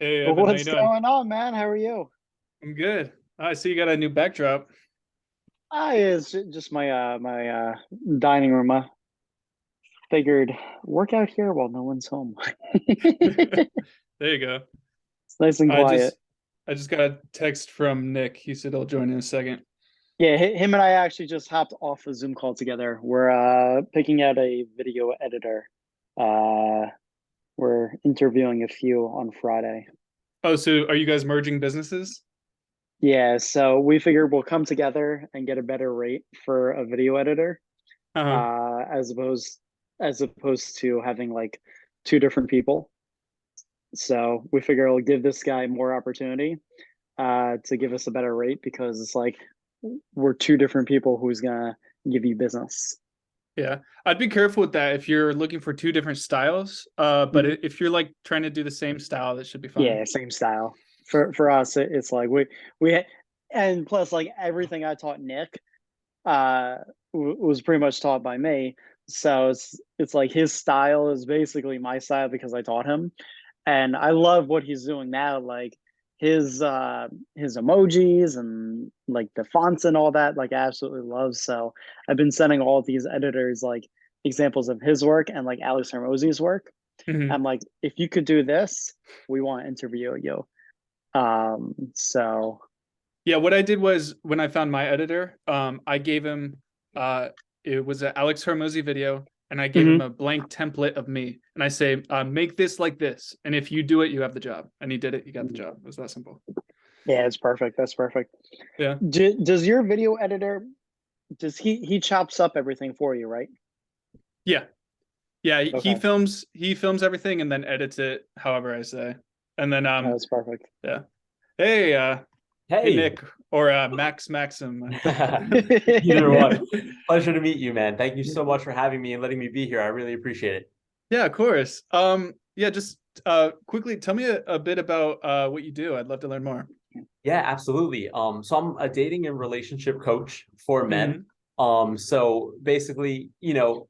Hey Evan, how you What's doing? going on, man? How are you? I'm good. I see you got a new backdrop. It's just my dining room. I figured work out here while no one's home. There you go. It's nice and I quiet. just I just got a text from Nick. He said he'll join in a second. Yeah, him and I actually just hopped off a Zoom call together. We're picking out a video editor. Uh, we're interviewing a few on Friday. Oh, so are you guys merging businesses? Yeah, so we figured we'll come together and get a better rate for a video editor, Uh-huh. uh, as opposed as opposed to having like two different people. So we figure it'll give this guy more opportunity to give us a better rate because it's like we're two different people who's gonna give you business. Yeah. I'd be careful with that if you're looking for two different styles. But Mhm. if you're like trying to do the same style, that should be fine. Yeah, same style. For us, it's like we and plus like everything I taught Nick uh was pretty much taught by me. So it's like his style is basically my style because I taught him. And I love what he's doing now, like his emojis and like the fonts and all that, like I absolutely love. So I've been sending all these editors like examples of his work and like Alex Hermosi's work. Mhm. I'm like, if you could do this, we want to interview you. So Yeah, what I did was when I found my editor, I gave him uh it was an Alex Hormozy video, and I gave him mhm. a blank template of me. And I say, make this like this. And if you do it, you have the job. And he did it, he got the job. It was that simple. Yeah, it's perfect. That's perfect. Yeah. Does your video editor does he chops up everything for you, right? Yeah. Yeah. Okay, He films everything and then edits it however I say. And then that's perfect. yeah. Hey, hey Hey, Nick, or Max Maxim. either one. Pleasure to meet you, man. Thank you so much for having me and letting me be here. I really appreciate it. Yeah, of course. Yeah, just quickly tell me a bit about what you do. I'd love to learn more. Yeah, absolutely. So I'm a dating and relationship coach for men. Hmm. So basically,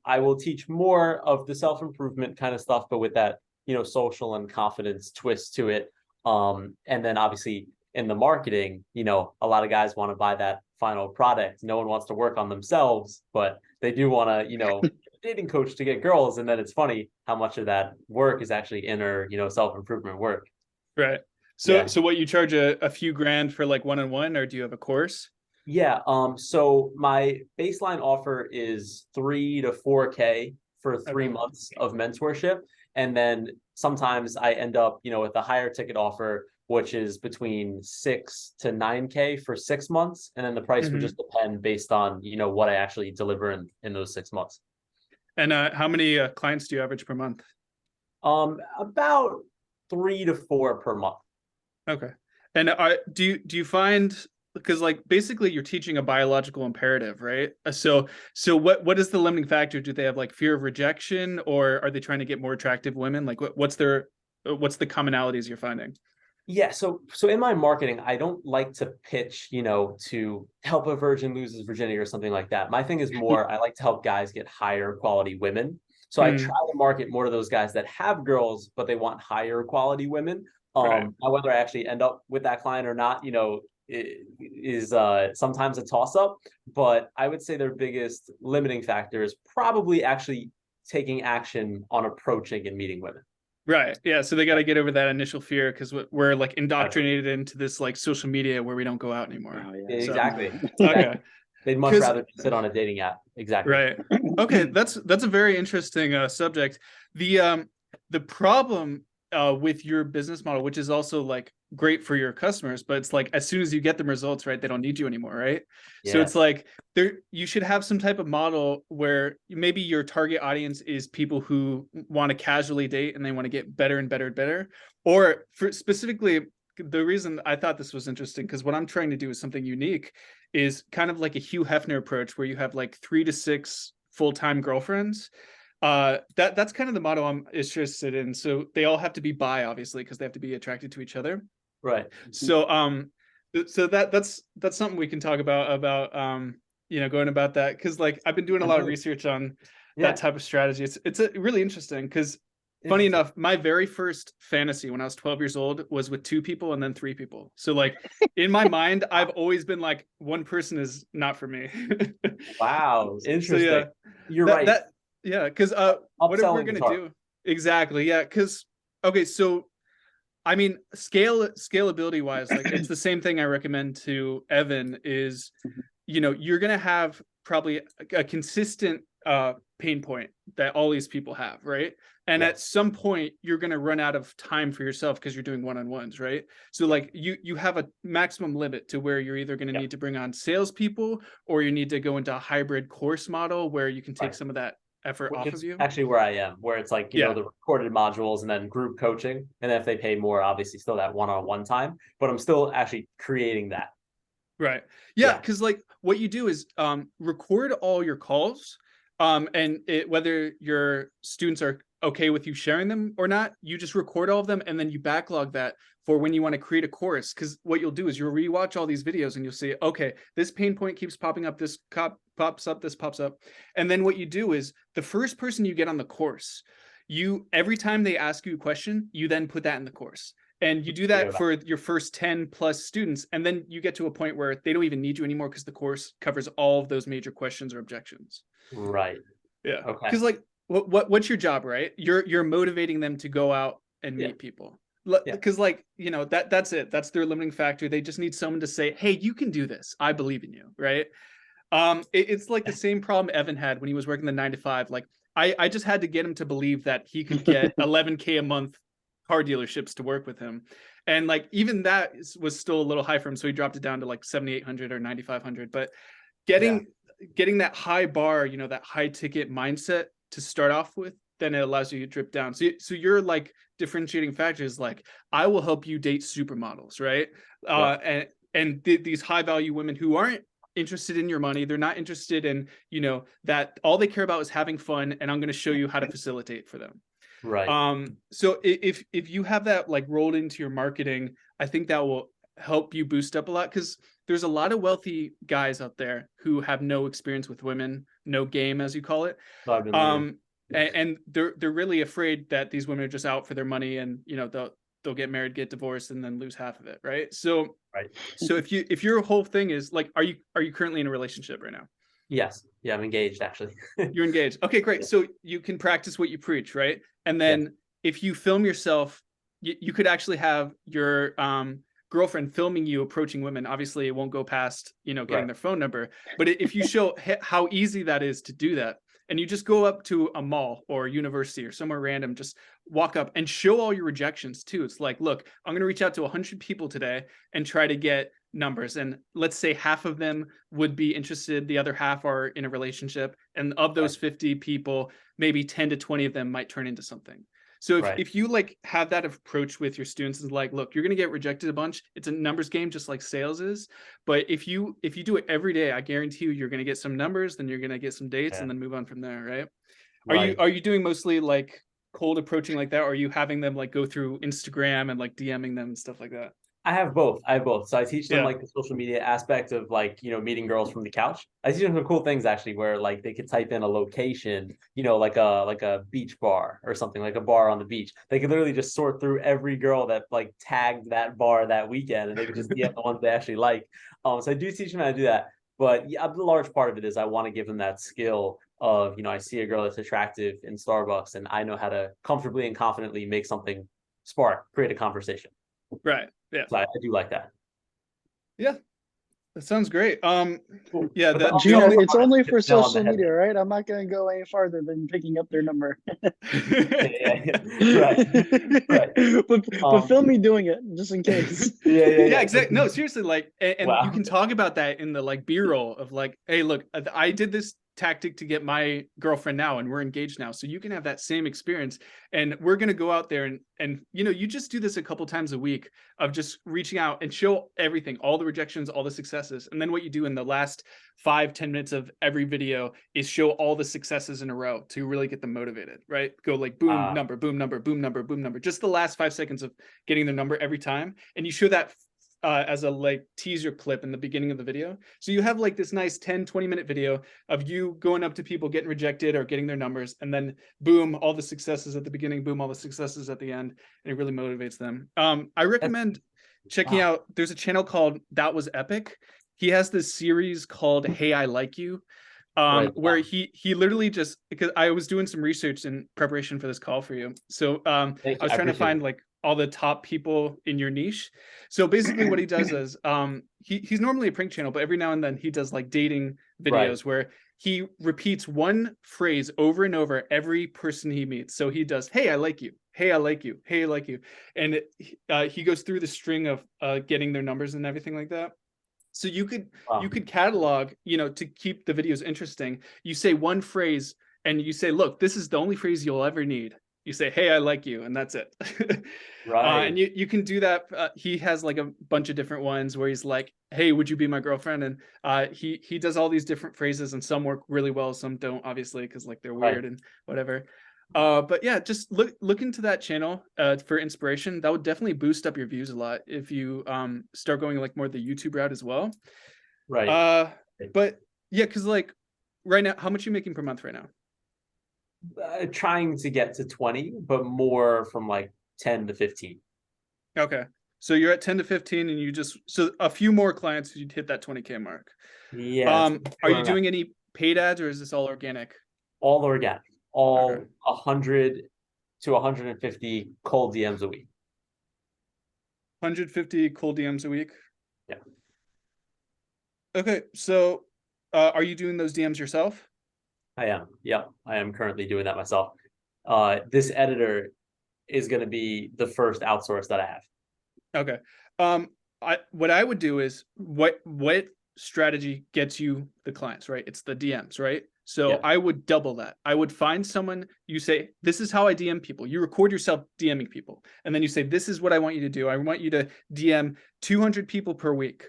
I will teach more of the self-improvement kind of stuff, but with that, social and confidence twist to it. And then obviously in the marketing, a lot of guys want to buy that final product. No one wants to work on themselves, but they do want to, dating coach to get girls. And then it's funny how much of that work is actually inner, self-improvement work. Right. So, Yeah. so what you charge a few grand for like one-on-one, or do you have a course? Yeah. So my baseline offer is 3 to 4K for three Okay. months of mentorship. And then sometimes I end up, with a higher ticket offer, which is between 6 to 9K for 6 months. And then the price would Hmm. just depend based on, what I actually deliver in those 6 months. And how many clients do you average per month? About 3 to 4 per month. Okay. And do you find, because like basically you're teaching a biological imperative, right? So what is the limiting factor? Do they have like fear of rejection, or are they trying to get more attractive women? Like what's the commonalities you're finding? Yeah, so in my marketing, I don't like to pitch, to help a virgin lose his virginity or something like that. My thing is more, I like to help guys get higher quality women. So I try Mm, to market more to those guys that have girls, but they want higher quality women. right. Now whether I actually end up with that client or not, is sometimes a toss up. But I would say their biggest limiting factor is probably actually taking action on approaching and meeting women. Right. Yeah. So they got to get over that initial fear because we're like Exactly. indoctrinated into this like social media where we don't go out anymore. Oh yeah, So, Exactly. okay. Exactly. They'd much Because, rather sit on a dating app. Exactly. right. Okay. That's a very interesting subject. The problem with your business model, which is also like great for your customers, but it's like as soon as you get them results, right, they don't need you anymore, right? So Yeah. it's like there you should have some type of model where maybe your target audience is people who want to casually date and they want to get better and better and better. Or for specifically, the reason I thought this was interesting, because what I'm trying to do is something unique, is kind of like a Hugh Hefner approach where you have like 3 to 6 full-time girlfriends. That's kind of the model I'm interested in. So they all have to be bi, obviously, because they have to be attracted to each other. Right. So so that's something we can talk about going about that, because like I've been doing a lot of Absolutely. research on that Yeah. type of strategy. It's really interesting because funny Interesting. enough, my very first fantasy when I was 12 years old was with 2 people and then 3 people. So like in my mind, I've always been like, one person is not for me. Wow, So interesting. yeah, You're that right. that yeah, because what if we're Upselling is gonna hard. do exactly, yeah, because okay, so I mean, scalability wise, like it's the same thing I recommend to Evan is, you're gonna have probably a consistent pain point that all these people have, right? And at Yes. some point, you're gonna run out of time for yourself because you're doing one-on-ones, right? So like you have a maximum limit to where you're either gonna Yeah. need to bring on salespeople or you need to go into a hybrid course model where you can take Right. some of that effort Which off of is you. actually where I am, where it's like, Yeah. the recorded modules and then group coaching. And then if they pay more, obviously still that one-on-one time, but I'm still actually creating that. Right. Yeah, Yeah. because like what you do is record all your calls, and whether your students are okay with you sharing them or not, you just record all of them and then you backlog that for when you want to create a course. Because what you'll do is you'll rewatch all these videos and you'll say, okay, this pain point keeps popping up, this pops up, this pops up, and then what you do is the first person you get on the course, every time they ask you a question, you then put that in the course. And you do that for your first 10 plus students. And then you get to a point where they don't even need you anymore because the course covers all of those major questions or objections. Right. Yeah. Okay. Because like what's your job, right? You're motivating them to go out and Yeah. meet people. Yeah. Because like, that's it. That's their limiting factor. They just need someone to say, hey, you can do this. I believe in you. Right. It's like the same problem Evan had when he was working the 9 to 5. Like I just had to get him to believe that he could get 11K a month car dealerships to work with him, and like even that was still a little high for him, so he dropped it down to like 7,800 or 9,500. But getting that high bar, that high ticket mindset to start off with, then it allows you to drip down. So you're like differentiating factors, like I will help you date supermodels, right? And these high value women who aren't interested in your money, they're not interested in that, all they care about is having fun, and I'm going to show you how to facilitate for them. Right. So if you have that like rolled into your marketing, I think that will help you boost up a lot, because there's a lot of wealthy guys out there who have no experience with women, no game, as you call it. So I've been wondering. And they're really afraid that these women are just out for their money, and they'll get married, get divorced, and then lose half of it, right? So Right. so if your whole thing is like, are you currently in a relationship right now? Yes. Yeah, I'm engaged actually. You're engaged. Okay, great. So you can practice what you preach, right? And then if you film yourself, you could actually have your girlfriend filming you approaching women. Obviously, it won't go past getting their phone number. But if you show how easy that is to do that, and you just go up to a mall or a university or somewhere random, just walk up and show all your rejections too. It's like, look, I'm going to reach out to 100 people today and try to get numbers, and let's say half of them would be interested, the other half are in a relationship, and of those 50 people, maybe 10 to 20 of them might turn into something. So if you like have that approach with your students, is like, look, you're going to get rejected a bunch. It's a numbers game, just like sales is. But if you do it every day, I guarantee you're going to get some numbers, then you're going to get some dates, and then move on from there, right? Are you doing mostly like cold approaching like that, or are you having them like go through Instagram and like DMing them and stuff like that? I have both. So I teach them Yeah. like the social media aspect of like, meeting girls from the couch. I teach them some cool things actually where like they could type in a location, like a beach bar or something, like a bar on the beach. They could literally just sort through every girl that like tagged that bar that weekend, and they could just DM the ones they actually like. So I do teach them how to do that. But yeah, the large part of it is I want to give them that skill of, I see a girl that's attractive in Starbucks, and I know how to comfortably and confidently make something spark, create a conversation. Right. Yeah. So I do like that. Yeah. That sounds great. Cool. Yeah, Gino, it's only for social media, right? I'm not going to go any farther than picking up their number. Right. But film me doing it just in case. Yeah, exactly. No, seriously, like, and Wow. you can talk about that in the like B-roll of like, hey, look, I did this tactic to get my girlfriend now, and we're engaged now, so you can have that same experience, and we're going to go out there and you just do this a couple times a week of just reaching out and show everything, all the rejections, all the successes, and then what you do in the last 5-10 minutes of every video is show all the successes in a row to really get them motivated, right? Go like boom number, boom number, boom number, boom number, just the last 5 seconds of getting their number every time, and you show that as a like teaser clip in the beginning of the video. So you have like this nice 10-20 minute video of you going up to people getting rejected or getting their numbers, and then boom, all the successes at the beginning, boom, all the successes at the end, and it really motivates them. I recommend checking out, there's a channel called That Was Epic. He has this series called Hey, I Like You, where he literally just, because I was doing some research in preparation for this call for you. So I was trying to find like all the top people in your niche. So basically what he does is he's normally a prank channel, but every now and then he does like dating videos where he repeats one phrase over and over every person he meets. So he does, hey, I like you. Hey, I like you. Hey, I like you. And he goes through the string of getting their numbers and everything like that. So you could catalog, you know, to keep the videos interesting. You say one phrase and you say, look, this is the only phrase you'll ever need. You say, hey, I like you, and that's it. And you can do that. He has like a bunch of different ones where he's like, hey, would you be my girlfriend? And he does all these different phrases, and some work really well, some don't, obviously, because like they're weird and whatever. But yeah, just look into that channel for inspiration. That would definitely boost up your views a lot if you start going like more the YouTube route as well. But yeah, because like right now, how much are you making per month right now? Trying to get to 20, but more from like 10 to 15. Okay. So you're at 10 to 15 and you just, so a few more clients, you'd hit that 20K mark. Yeah. Are you doing any paid ads, or is this all organic? All organic, all 100 to 150 cold DMs a week. 150 cold DMs a week? Yeah. Okay. So are you doing those DMs yourself? I am. Yep. I am currently doing that myself. This editor is going to be the first outsource that I have. Okay. What I would do is what strategy gets you the clients, right? It's the DMs, right? So I would double that. I would find someone, you say, this is how I DM people. You record yourself DMing people. And then you say, this is what I want you to do. I want you to DM 200 people per week.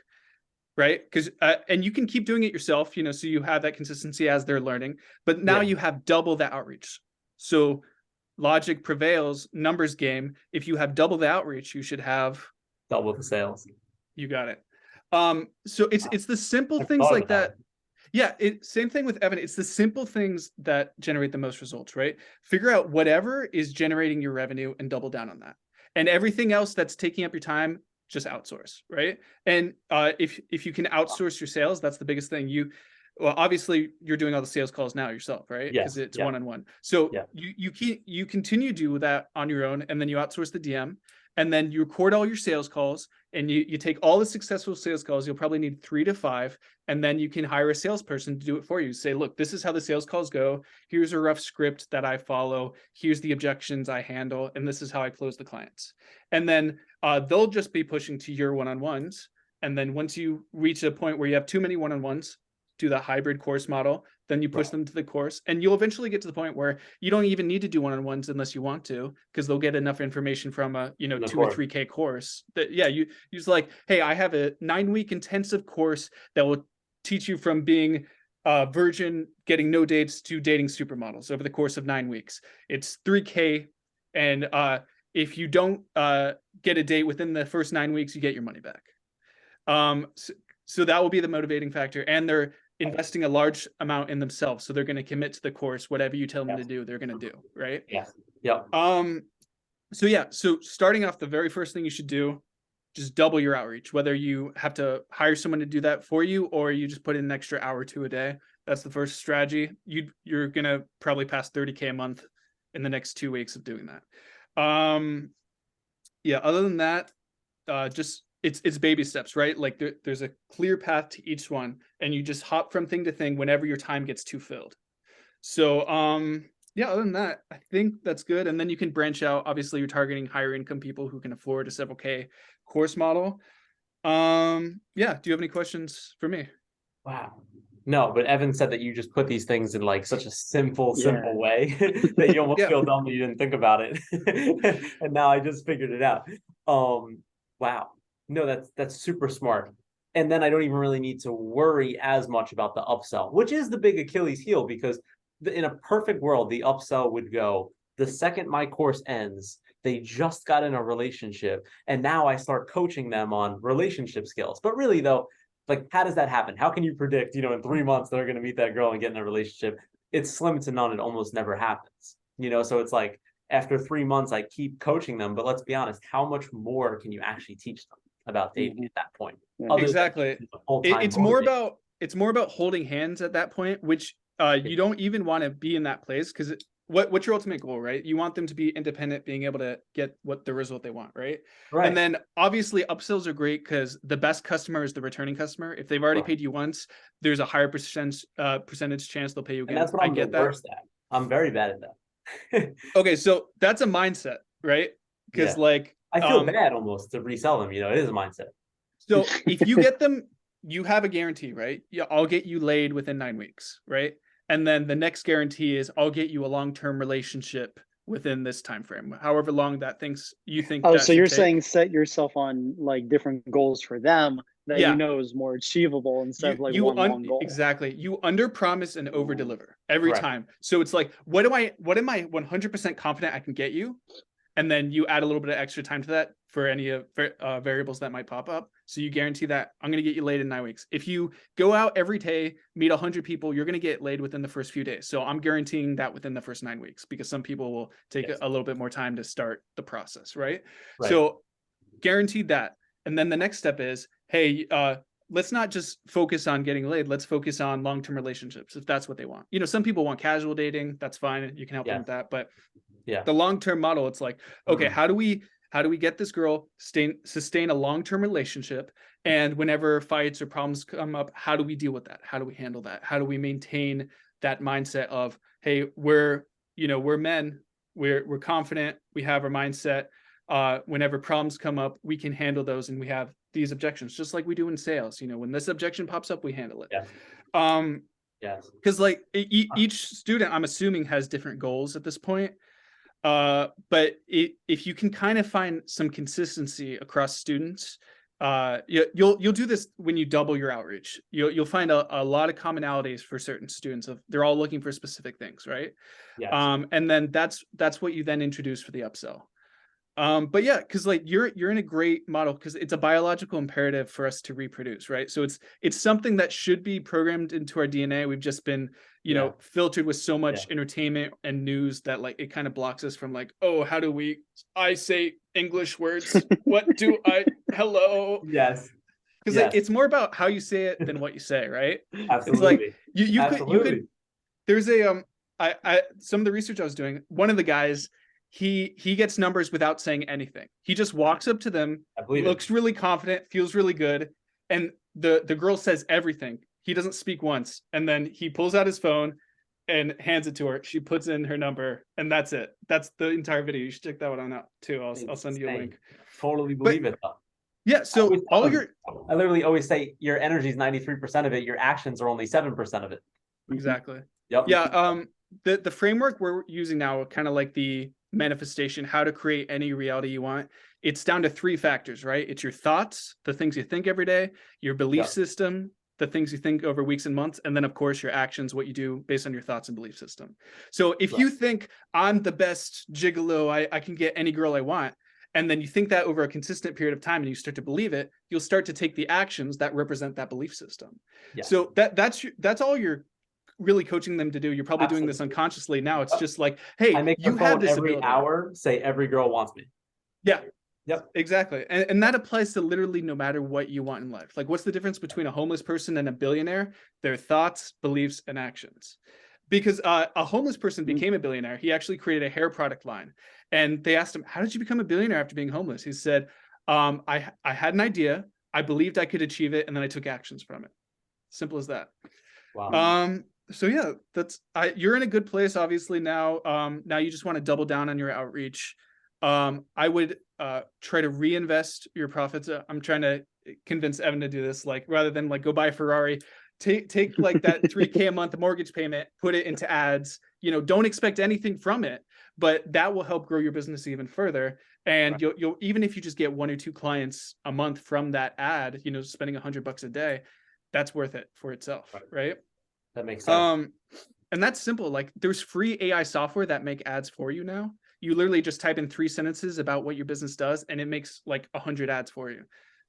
Right? Because and you can keep doing it yourself, you know, so you have that consistency as they're learning, but now you have double the outreach. So logic prevails, numbers game. If you have double the outreach, you should have double the sales. You got it. So it's the simple things like that. Yeah, same thing with Evan. It's the simple things that generate the most results, right? Figure out whatever is generating your revenue and double down on that. And everything else that's taking up your time, just outsource, right? And if you can outsource your sales, that's the biggest thing. Well, obviously you're doing all the sales calls now yourself, right? Because it's one-on-one. So you continue to do that on your own, and then you outsource the DM, and then you record all your sales calls, and you take all the successful sales calls. You'll probably need 3 to 5, and then you can hire a salesperson to do it for you. Say, look, this is how the sales calls go. Here's a rough script that I follow. Here's the objections I handle, and this is how I close the clients. And then they'll just be pushing to your one-on-ones. And then once you reach a point where you have too many one-on-ones, do the hybrid course model, then you push them to the course, and you'll eventually get to the point where you don't even need to do one-on-ones unless you want to, because they'll get enough information from a 2 or 3K course that you just like, hey, I have a 9-week intensive course that will teach you from being virgin, getting no dates, to dating supermodels over the course of 9 weeks. It's 3K, and if you don't get a date within the first 9 weeks, you get your money back. So that will be the motivating factor, and they're investing a large amount in themselves, so they're going to commit to the course. Whatever you tell them to do, they're going to do, right? So starting off, the very first thing you should do, just double your outreach, whether you have to hire someone to do that for you, or you just put in an extra hour or 2 a day. That's the first strategy. You're going to probably pass 30K a month in the next 2 weeks of doing that. Other than that, just it's baby steps, right? Like there's a clear path to each one, and you just hop from thing to thing whenever your time gets too filled. So other than that, I think that's good. And then you can branch out. Obviously, you're targeting higher income people who can afford a several K course model. Do you have any questions for me? Wow. No, but Evan said that you just put these things in like such a simple way that you almost feel dumb that you didn't think about it. And now I just figured it out. Wow. No, that's super smart. And then I don't even really need to worry as much about the upsell, which is the big Achilles heel, because in a perfect world, the upsell would go, the second my course ends, they just got in a relationship, and now I start coaching them on relationship skills. But really though, like, how does that happen? How can you predict, in 3 months they're going to meet that girl and get in a relationship? It's slim to none. It almost never happens. So it's like, after 3 months, I keep coaching them, but let's be honest, how much more can you actually teach them about dating at that point? Exactly. It's more about holding hands at that point, which you don't even want to be in that place, because what's your ultimate goal, right? You want them to be independent, being able to get the result they want, right? And then obviously upsells are great, because the best customer is the returning customer. If they've already paid you once, there's a higher percentage chance they'll pay you again. And that's what I'm the worst at. I'm very bad at that. Okay, so that's a mindset, right? Because like I feel bad almost to resell them. It is a mindset. So if you get them, you have a guarantee, right? Yeah, I'll get you laid within 9 weeks, right? And then the next guarantee is I'll get you a long-term relationship within this time frame, however long you think. Oh, so you're saying set yourself on like different goals for them that is more achievable instead of like one long goal. Exactly. You under promise and over deliver every time. So it's like, what am I 100% confident I can get you? And then you add a little bit of extra time to that for any variables that might pop up. So you guarantee that I'm going to get you laid in 9 weeks. If you go out every day, meet 100 people, you're going to get laid within the first few days. So I'm guaranteeing that within the first 9 weeks, because some people will take a little bit more time to start the process, right? So guaranteed that. And then the next step is, hey, let's not just focus on getting laid. Let's focus on long-term relationships, if that's what they want. Some people want casual dating. That's fine. You can help them with that. But the long-term model, it's like, okay, how do we get this girl sustain a long-term relationship? And whenever fights or problems come up, how do we deal with that? How do we handle that? How do we maintain that mindset of, hey, we're men, we're confident, we have our mindset. Whenever problems come up, we can handle those, and we have these objections, just like we do in sales. When this objection pops up, we handle it. Because like each student, I'm assuming, has different goals at this point. But if you can kind of find some consistency across students, you'll do this when you double your outreach. You'll find a lot of commonalities for certain students. They're all looking for specific things, right? And then that's what you then introduce for the upsell. But yeah, because like you're in a great model, because it's a biological imperative for us to reproduce, right? So it's something that should be programmed into our DNA. We've just been filtered with so much entertainment and news that like it kind of blocks us from like, oh, how do I say English words? What do I hello? Because like, it's more about how you say it than what you say, right? Absolutely. It's like you could there's a some of the research I was doing, one of the guys, he gets numbers without saying anything. He just walks up to them, looks really confident, feels really good, and the girl says everything. He doesn't speak once, and then he pulls out his phone and hands it to her. She puts in her number, and that's it. That's the entire video. You should check that one out too. I'll send you a link. Totally believe it though. Yeah, so I literally always say your energy is 93% of it, your actions are only 7% of it. Exactly. Yep. Yeah, the framework we're using now, kind of like the manifestation, how to create any reality you want, it's down to 3 factors, right? It's your thoughts, the things you think every day, your belief system, the things you think over weeks and months, and then of course your actions, what you do based on your thoughts and belief system. So if you think I'm the best gigolo, I can get any girl I want, and then you think that over a consistent period of time and you start to believe it, you'll start to take the actions that represent that belief system. So that's all you're really coaching them to do. You're probably doing this unconsciously now. It's just like, hey, I make you have this every ability. hour say every girl wants me. Yep, exactly. And that applies to literally no matter what you want in life. Like, what's the difference between a homeless person and a billionaire? Their thoughts, beliefs, and actions. Because a homeless person became a billionaire. He actually created a hair product line, and they asked him, how did you become a billionaire after being homeless? He said, I had an idea, I believed I could achieve it, and then I took actions from it. Simple as that. Wow. So yeah, you're in a good place obviously now. Now you just want to double down on your outreach. I would try to reinvest your profits. I'm trying to convince Evan to do this, like, rather than like go buy a Ferrari, take like that $3,000 a month mortgage payment, put it into ads. Don't expect anything from it, but that will help grow your business even further. And you'll even if you just get 1 or 2 clients a month from that ad, spending $100 a day, that's worth it for itself, right? That makes sense. And that's simple. Like, there's free AI software that make ads for you now. you literally just type in 3 sentences about what your business does, and it makes like 100 ads for you.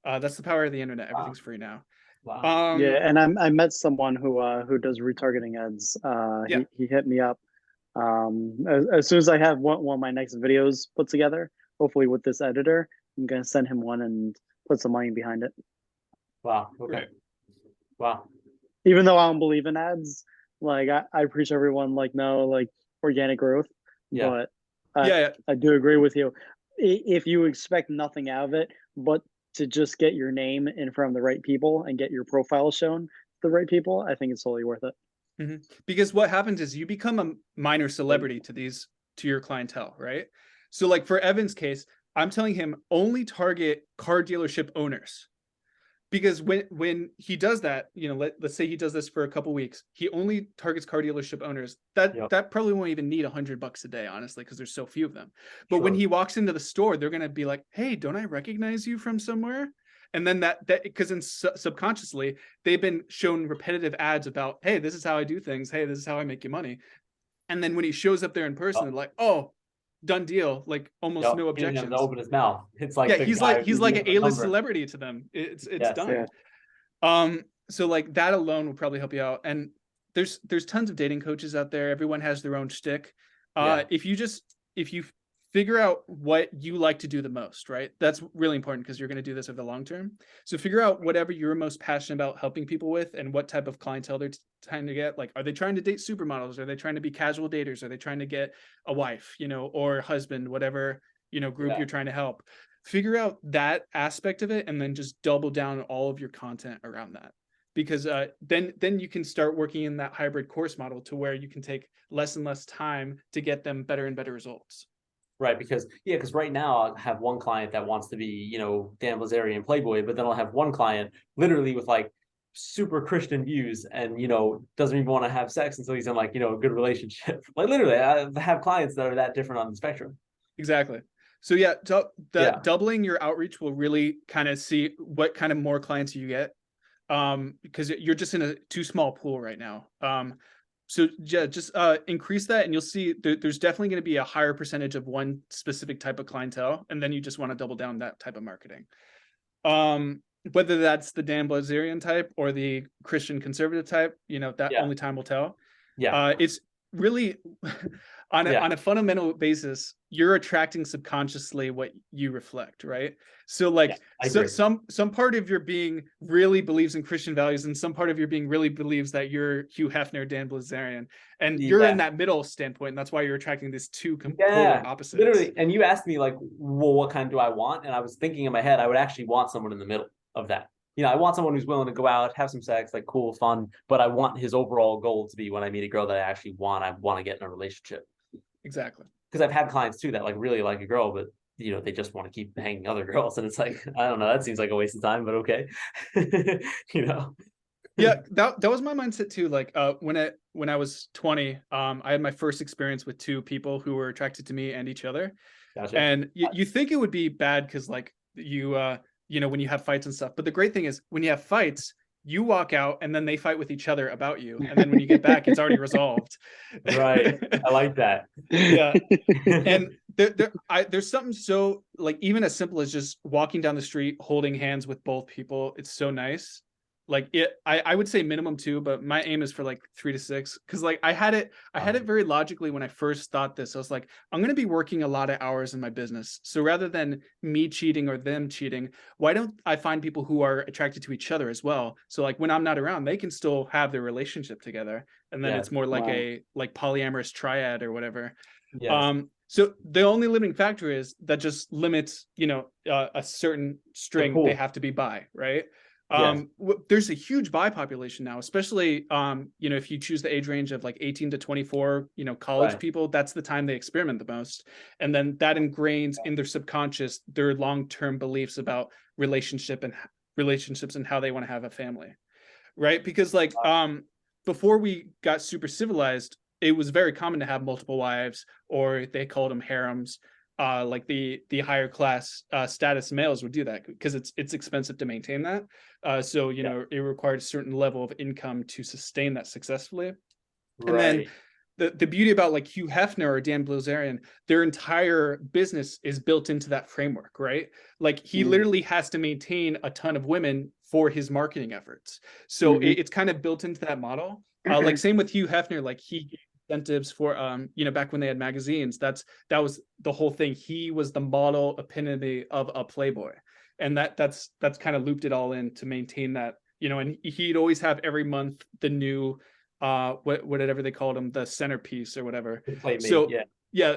That's the power of the internet. Everything's free now. Wow. Yeah, and I met someone who does retargeting ads. Yeah. He hit me up. As soon as I have one of my next videos put together, hopefully with this editor, I'm gonna send him one and put some money behind it. Wow. Okay. Right. Wow. Even though I don't believe in ads, like I preach everyone like no like organic growth, Yeah. but Yeah. I do agree with you. If you expect nothing out of it, but to just get your name in front of the right people and get your profile shown to the right people, I think it's totally worth it. Because what happens is you become a minor celebrity to your clientele, right? So like for Evan's case, I'm telling him only target car dealership owners. Because when he does that, let's say he does this for a couple weeks, he only targets car dealership owners. That probably won't even need $100 a day, honestly, because there's so few of them. But when he walks into the store, they're gonna be like, "Hey, don't I recognize you from somewhere?" And then that because subconsciously they've been shown repetitive ads about, "Hey, this is how I do things. Hey, this is how I make you money." And then when he shows up there in person, they're like, "Oh, done deal!" Like almost no He didn't have objections. to open his mouth. It's like Yeah, the he's guy like who an A-list celebrity to them. It's Yes. done. Yeah. So like that alone will probably help you out. And there's tons of dating coaches out there. Everyone has their own shtick. If you figure out what you like to do the most, right? That's really important because you're going to do this over the long term. So figure out whatever you're most passionate about helping people with and what type of clientele they're trying to get. Like, are they trying to date supermodels? Are they trying to be casual daters? Are they trying to get a wife, or husband, whatever, group you're trying to help? Figure out that aspect of it and then just double down on all of your content around that. Because then you can start working in that hybrid course model to where you can take less and less time to get them better and better results. Right, because right now I have one client that wants to be, Dan Bilzerian Playboy, but then I'll have one client literally with like super Christian views and doesn't even want to have sex until he's in like a good relationship. Like literally, I have clients that are that different on the spectrum. Exactly. So doubling your outreach will really kind of see what kind of more clients you get, because you're just in a too small pool right now. So yeah, just increase that, and you'll see there's definitely going to be a higher percentage of one specific type of clientele, and then you just want to double down that type of marketing. Whether that's the Dan Bilzerian type or the Christian conservative type, only time will tell. It's really on a fundamental basis, you're attracting subconsciously what you reflect, right? So like some part of your being really believes in Christian values, and some part of your being really believes that you're Hugh Hefner, Dan Bilzerian, and you're in that middle standpoint, and that's why you're attracting these two polar opposites. Literally, and you asked me like, well, what kind do I want? And I was thinking in my head, I would actually want someone in the middle of that. I want someone who's willing to go out, have some sex, like cool, fun, but I want his overall goal to be when I meet a girl that I want to get in a relationship. Exactly. Because I've had clients too that like really like a girl, but they just want to keep hanging other girls, and it's like, I don't know, that seems like a waste of time, but okay. Yeah, that was my mindset too. Like when I was 20, I had my first experience with two people who were attracted to me and each other. Gotcha. And you think it would be bad because like when you have fights and stuff. But the great thing is when you have fights, you walk out and then they fight with each other about you. And then when you get back, it's already resolved. Right. I like that. Yeah. And there's something so like even as simple as just walking down the street, holding hands with both people. It's so nice. Like I would say minimum 2, but my aim is for like 3 to 6. Cause like I had it very logically when I first thought this. I was like, I'm going to be working a lot of hours in my business. So rather than me cheating or them cheating, why don't I find people who are attracted to each other as well? So like when I'm not around, they can still have their relationship together. And then it's more like a polyamorous triad or whatever. Yes. So the only limiting factor is that just limits, a certain string they have to be by, right? There's a huge bi population now, especially if you choose the age range of like 18 to 24, college people, that's the time they experiment the most. And then that ingrains in their subconscious their long-term beliefs about relationships and how they want to have a family. Right? Because like before we got super civilized, it was very common to have multiple wives, or they called them harems. Like the higher class status males would do that because it's expensive to maintain that. So it required a certain level of income to sustain that successfully. And then the beauty about like Hugh Hefner or Dan Bilzerian, their entire business is built into that framework, right? Like he literally has to maintain a ton of women for his marketing efforts. So it's kind of built into that model. Like same with Hugh Hefner, like he gave incentives for back when they had magazines, that was the whole thing. He was the model epitome of a playboy. And that's kind of looped it all in to maintain that, and he'd always have every month the new whatever they called him, the centerpiece or whatever. So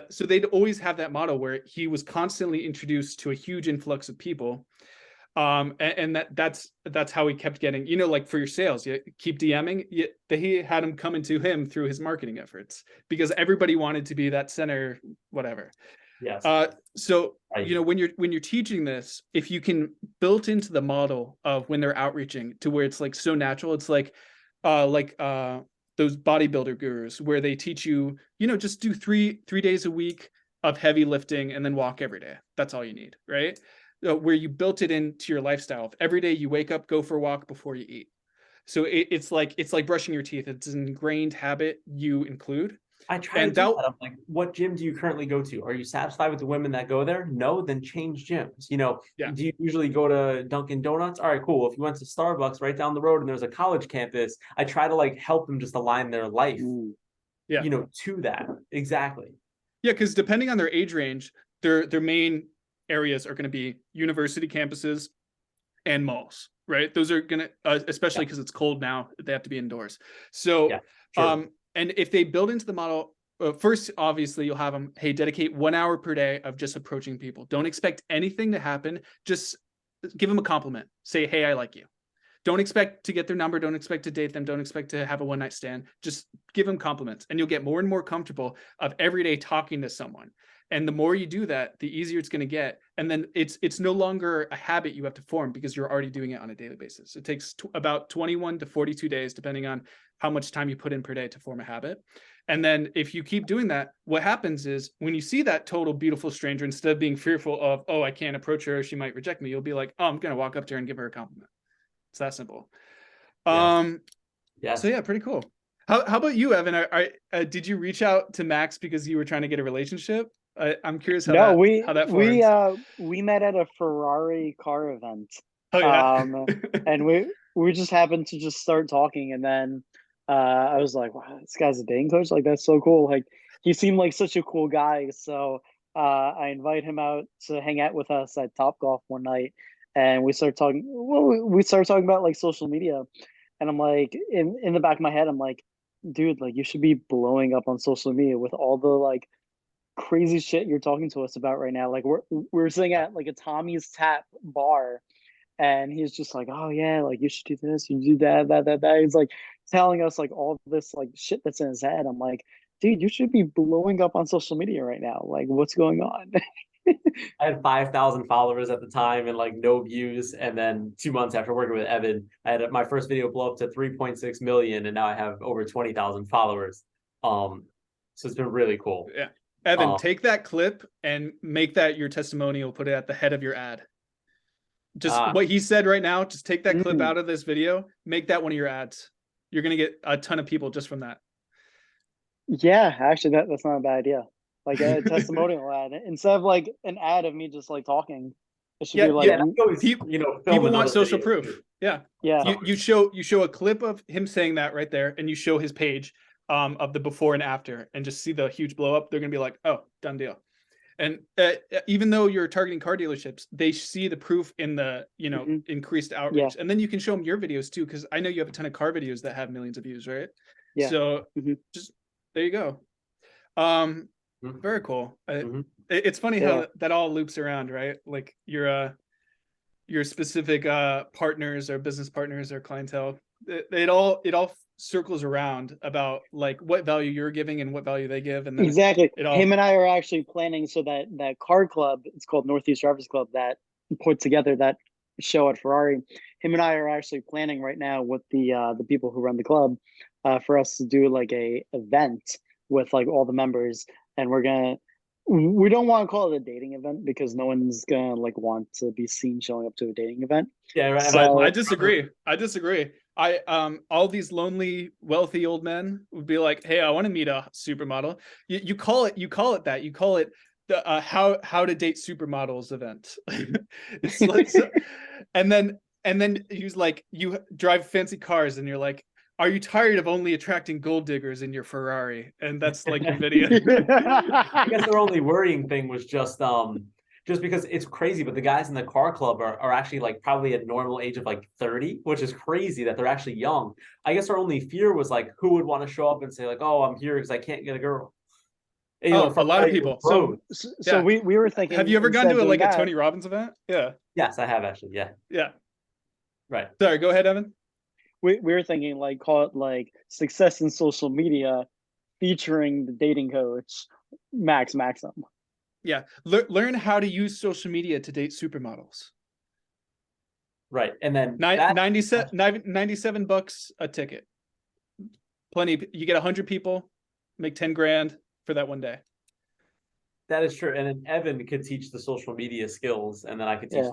so they'd always have that model where he was constantly introduced to a huge influx of people. And that's how he kept getting, like for your sales, you keep DMing, he had him coming to him through his marketing efforts because everybody wanted to be that center, whatever. Yes. So when you're teaching this, if you can build into the model of when they're outreaching to where it's like so natural, it's like those bodybuilder gurus where they teach you, just do three days a week of heavy lifting and then walk every day. That's all you need, right? Where you built it into your lifestyle. Every day you wake up, go for a walk before you eat. So it's like brushing your teeth. It's an ingrained habit you include. I try to do that. I'm like, what gym do you currently go to? Are you satisfied with the women that go there? No, then change gyms. Do you usually go to Dunkin' Donuts? All right, cool. If you went to Starbucks right down the road and there's a college campus, I try to like help them just align their life, to that. Exactly. Yeah, because depending on their age range, their main areas are going to be university campuses and malls, right? Those are going to, especially because it's cold now, they have to be indoors. So, and if they build into the model, first, obviously, you'll have them, hey, dedicate 1 hour per day of just approaching people. Don't expect anything to happen. Just give them a compliment. Say, hey, I like you. Don't expect to get their number. Don't expect to date them. Don't expect to have a one-night stand. Just give them compliments. And you'll get more and more comfortable of every day talking to someone. And the more you do that, the easier it's going to get. And then it's no longer a habit you have to form because you're already doing it on a daily basis. It takes about 21 to 42 days, depending on how much time you put in per day to form a habit. And then if you keep doing that, what happens is when you see that total beautiful stranger, instead of being fearful of, oh, I can't approach her, she might reject me, you'll be like, oh, I'm going to walk up to her and give her a compliment. It's that simple. So yeah, pretty cool. How about you, Evan? Did you reach out to Max because you were trying to get a relationship? I'm curious how that formed. We met at a Ferrari car event. Oh yeah. And we just happened to just start talking, and then I was like, wow, this guy's a dating coach, like that's so cool. Like he seemed like such a cool guy. So I invite him out to hang out with us at Topgolf one night, and we started talking. Well, we started talking about like social media, and I'm like, in the back of my head, I'm like, dude, like you should be blowing up on social media with all the like crazy shit you're talking to us about right now. Like we're sitting at like a Tommy's Tap bar, and he's just like, oh yeah, like you should do this, you do that. He's like telling us like all this like shit that's in his head. I'm like, dude, you should be blowing up on social media right now. Like, what's going on? I had 5,000 followers at the time and like no views. And then 2 months after working with Evan, I had my first video blow up to 3.6 million, and now I have over 20,000 followers. So it's been really cool. Yeah. Evan, take that clip and make that your testimonial, put it at the head of your ad. Just what he said right now, just take that clip out of this video, make that one of your ads. You're going to get a ton of people just from that. Yeah, actually, that's not a bad idea. Like a testimonial ad instead of like an ad of me just like talking. It should be like people want social proof. Yeah. You show a clip of him saying that right there, and you show his page of the before and after, and just see the huge blow up. They're gonna be like, oh, done deal. And even though you're targeting car dealerships, they see the proof in the increased outreach. And then you can show them your videos too, because I know you have a ton of car videos that have millions of views, right? Yeah. So just there you go. Very cool. It's funny how that all loops around, right? Like your specific partners or business partners or clientele. It all circles around about like what value you're giving and what value they give, and then exactly. Him and I are actually planning so that car club, it's called Northeast Drivers Club, that put together that show at Ferrari. Him and I are actually planning right now with the people who run the club for us to do like a event with like all the members, and we don't want to call it a dating event because no one's gonna like want to be seen showing up to a dating event. Yeah, right. So, I disagree. all these lonely, wealthy old men would be like, "Hey, I want to meet a supermodel." You call it that. You call it the how to date supermodels event. It's like, and then he's like, you drive fancy cars, and you're like, "Are you tired of only attracting gold diggers in your Ferrari?" And that's like your video. I guess their only worrying thing was just because it's crazy, but the guys in the car club are actually like probably at normal age of like 30, which is crazy that they're actually young. I guess our only fear was like, who would want to show up and say like, "Oh, I'm here because I can't get a girl." You know, a lot of people. So yeah. we were thinking. Have you ever gone to instead a of Tony Robbins event? Yeah. yes, I have actually. Yeah. Yeah. Right. Sorry, go ahead, Evan. we were thinking like call it like success in social media, featuring the dating coach Maxim. Yeah, learn how to use social media to date supermodels. Right, and then 97 bucks a ticket. Plenty. You get 100 people, make 10 grand for that one day. That is true, and then Evan could teach the social media skills, and then I could teach.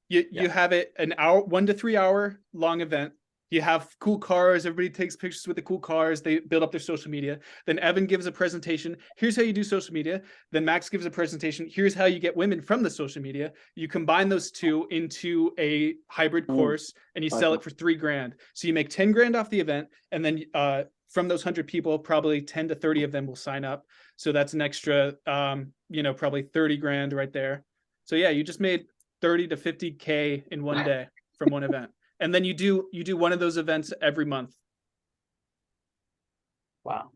You have it an hour, 1 to 3 hour long event. You have cool cars. Everybody takes pictures with the cool cars. They build up their social media. Then Evan gives a presentation. Here's how you do social media. Then Max gives a presentation. Here's how you get women from the social media. You combine those two into a hybrid course, and you sell it for $3 grand. So you make 10 grand off the event. And then from those 100 people, probably 10 to 30 of them will sign up. So that's an extra, probably 30 grand right there. So yeah, you just made 30 to 50K in one day from one event. And then you do one of those events every month. Wow.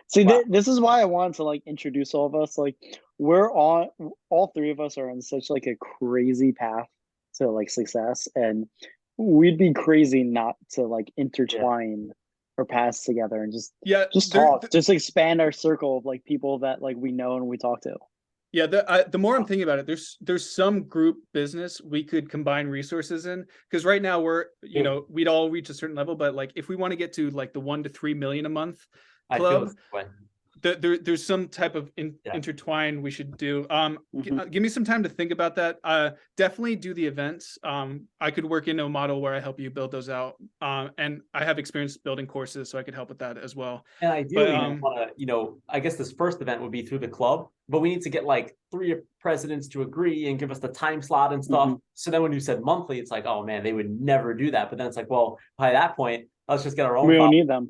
See, this is why I wanted to like introduce all of us. Like all three of us are on such like a crazy path to like success, and we'd be crazy not to like intertwine our paths together and just talk, just expand our circle of like people that like we know and we talk to. Yeah, the more I'm thinking about it, there's some group business we could combine resources in, because right now we'd all reach a certain level, but like if we want to get to like the 1 to 3 million a month club, there's some type of intertwine we should do. Give me some time to think about that. Definitely do the events. I could work into a model where I help you build those out. And I have experience building courses, so I could help with that as well. And ideally, I guess this first event would be through the club, but we need to get like 3 presidents to agree and give us the time slot and stuff. So then when you said monthly, it's like, oh man, they would never do that. But then it's like, well, by that point, let's just get our own. We don't need them.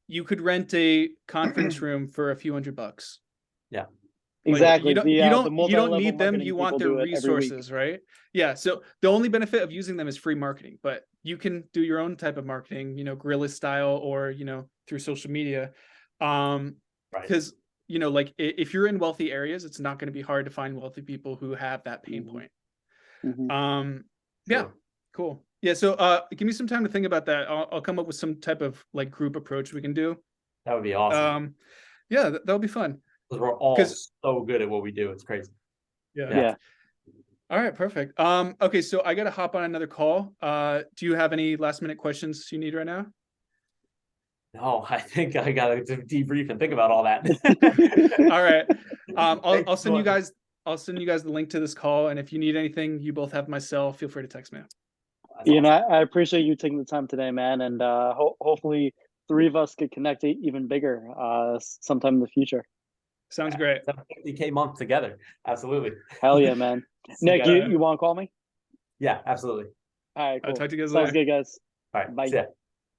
You could rent a conference room for a few $100. Yeah, exactly. You don't need them. You want their resources, right? Yeah. So the only benefit of using them is free marketing, but you can do your own type of marketing, guerrilla style, or through social media. Because like if you're in wealthy areas, it's not going to be hard to find wealthy people who have that pain point. Yeah, cool. Yeah, so give me some time to think about that. I'll come up with some type of like group approach we can do. That would be awesome. Yeah, that'll be fun. Because we're all so good at what we do. It's crazy. Yeah. All right, perfect. Okay, so I got to hop on another call. Do you have any last minute questions you need right now? No, I think I got to debrief and think about all that. All right. I'll send you guys. I'll send you guys the link to this call, and if you need anything, you both have my cell. Feel free to text me. Awesome. I appreciate you taking the time today, man, and hopefully 3 of us could connect even bigger sometime in the future. Sounds great. 50K month together. Absolutely. Hell yeah, man. Nick, you want to call me? Yeah, absolutely. All right, cool. I'll talk to you guys later. Sounds good, guys. All right. Bye. See ya.